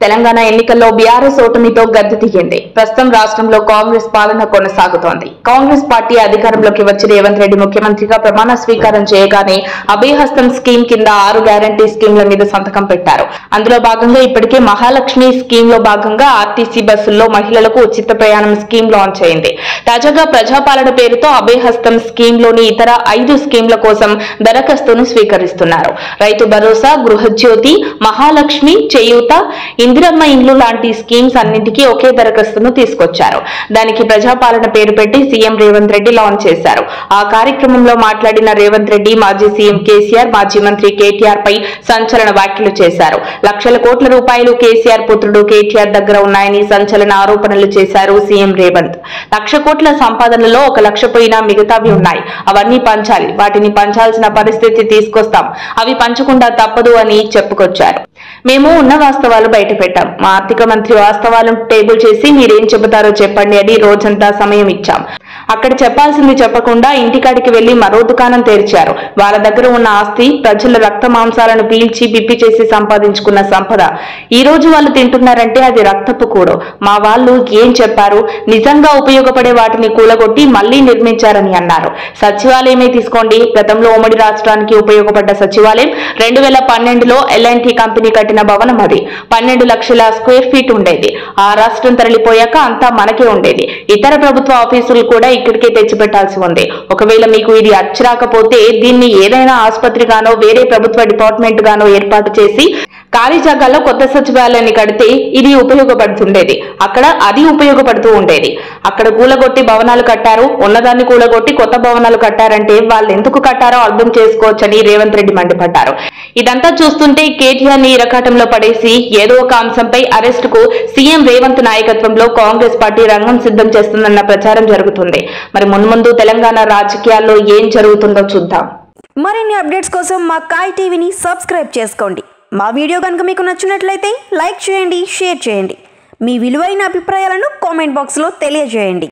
తెలంగాణ ఎన్నికల్లో బీఆర్ఎస్ ఓటమితో గద్దె దిగింది. ప్రస్తుతం రాష్ట్రంలో కాంగ్రెస్ పాలన కొనసాగుతోంది. కాంగ్రెస్ పార్టీ అధికారంలోకి వచ్చి రేవంత్ రెడ్డి ముఖ్యమంత్రిగా ప్రమాణ స్వీకారం చేయగానే అభయహస్తం స్కీమ్ కింద 6 గ్యారంటీ స్కీమ్ల మీద సంతకం పెట్టారు. అందులో భాగంగా ఇప్పటికే మహాలక్ష్మి స్కీమ్ లో భాగంగా ఆర్టీసీ బస్సుల్లో మహిళలకు ఉచిత ప్రయాణం స్కీమ్ లాంచ్ అయింది. తాజాగా ప్రజాపాలన పేరుతో అభయహస్తం స్కీమ్ లోని ఇతర 5 స్కీమ్ల కోసం దరఖాస్తును స్వీకరిస్తున్నారు. రైతు భరోసా, గృహజ్యోతి, మహాలక్ష్మి, చేయూత, ఇందిరమ్మ ఇండ్లు లాంటి స్కీమ్స్ అన్నింటికీ ఒకే దరఖాస్తును తీసుకొచ్చారు. దానికి ప్రజాపాలన పేరు పెట్టి సీఎం రేవంత్ రెడ్డి లాంచ్ చేశారు. ఆ కార్యక్రమంలో మాట్లాడిన రేవంత్ రెడ్డి మాజీ సీఎం కేసీఆర్, మాజీ మంత్రి కేటీఆర్ పై సంచలన వ్యాఖ్యలు చేశారు. లక్షల కోట్ల రూపాయలు కేసీఆర్ పుత్రుడు కేటీఆర్ దగ్గర ఉన్నాయని సంచలన ఆరోపణలు చేశారు సీఎం రేవంత్. 1,00,000 కోట్ల సంపాదనలో 1 లక్ష పోయినా మిగతావి ఉన్నాయి. అవన్నీ పంచాలి. వాటిని పంచాల్సిన పరిస్థితి తీసుకొస్తాం. అవి పంచకుండా తప్పదు అని చెప్పుకొచ్చారు. మేము ఉన్న వాస్తవాలు బయట పెట్టాం. మా ఆర్థిక మంత్రి వాస్తవాలను టేబుల్ చేసి మీరేం చెబుతారో చెప్పండి అని రోజంతా సమయం ఇచ్చాం. అక్కడ చెప్పాల్సింది చెప్పకుండా ఇంటికాడికి వెళ్లి మరో దుకాణం తెరిచారు. వాళ్ళ దగ్గర ఉన్న ఆస్తి ప్రజల రక్త మాంసాలను పీల్చి పిప్పి చేసి సంపాదించుకున్న సంపద. ఈ రోజు వాళ్ళు తింటున్నారంటే అది రక్తపు కూడు. మా వాళ్ళు ఏం చెప్పారు? నిజంగా ఉపయోగపడే వాటిని కూలగొట్టి మళ్లీ నిర్మించారని అన్నారు. సచివాలయమే తీసుకోండి. గతంలో ఉమ్మడి రాష్ట్రానికి ఉపయోగపడ్డ సచివాలయం 2012లో L&T కంపెనీ కట్టిన భవనం. అది 12 లక్షల స్క్వేర్ ఫీట్ ఉండేది. ఆ రాష్ట్రం తరలిపోయాక అంతా మనకే ఉండేది. ఇతర ప్రభుత్వ ఆఫీసులు కూడా ఇక్కడికే తెచ్చిపెట్టాల్సి ఉంది. ఒకవేళ మీకు ఇది అచ్చరాకపోతే దీన్ని ఏదైనా ఆసుపత్రి గానో వేరే ప్రభుత్వ డిపార్ట్మెంట్ గానో ఏర్పాటు చేసి ఖాళీ జాగాల్లో కొత్త సచివాలయాన్ని కడితే ఇది ఉపయోగపడుతుండేది. అక్కడ అది ఉపయోగపడుతూ ఉండేది. అక్కడ కూలగొట్టి భవనాలు కట్టారు. ఉన్నదాన్ని కూలగొట్టి కొత్త భవనాలు కట్టారంటే వాళ్ళు ఎందుకు కట్టారో అర్థం చేసుకోవచ్చని రేవంత్ రెడ్డి మండిపడ్డారు. ఇదంతా చూస్తుంటే కేటీఆర్ ని ఇరకాటంలో పడేసి ఏదో ఒక అంశంపై అరెస్ట్ కు సీఎం రేవంత్ నాయకత్వంలో కాంగ్రెస్ పార్టీ రంగం సిద్ధం చేస్తుందన్న ప్రచారం జరుగుతుంది. మరి మున్ముందు తెలంగాణ రాజకీయాల్లో ఏం జరుగుతుందో చూద్దాం. మరిన్ని అప్డేట్స్ కోసం మా కాయ్ టీవీని సబ్స్క్రైబ్ చేసుకోండి. మా వీడియో కనుక మీకు నచ్చినట్లయితే లైక్ చేయండి, షేర్ చేయండి. మీ విలువైన అభిప్రాయాలను కామెంట్ బాక్స్లో తెలియజేయండి.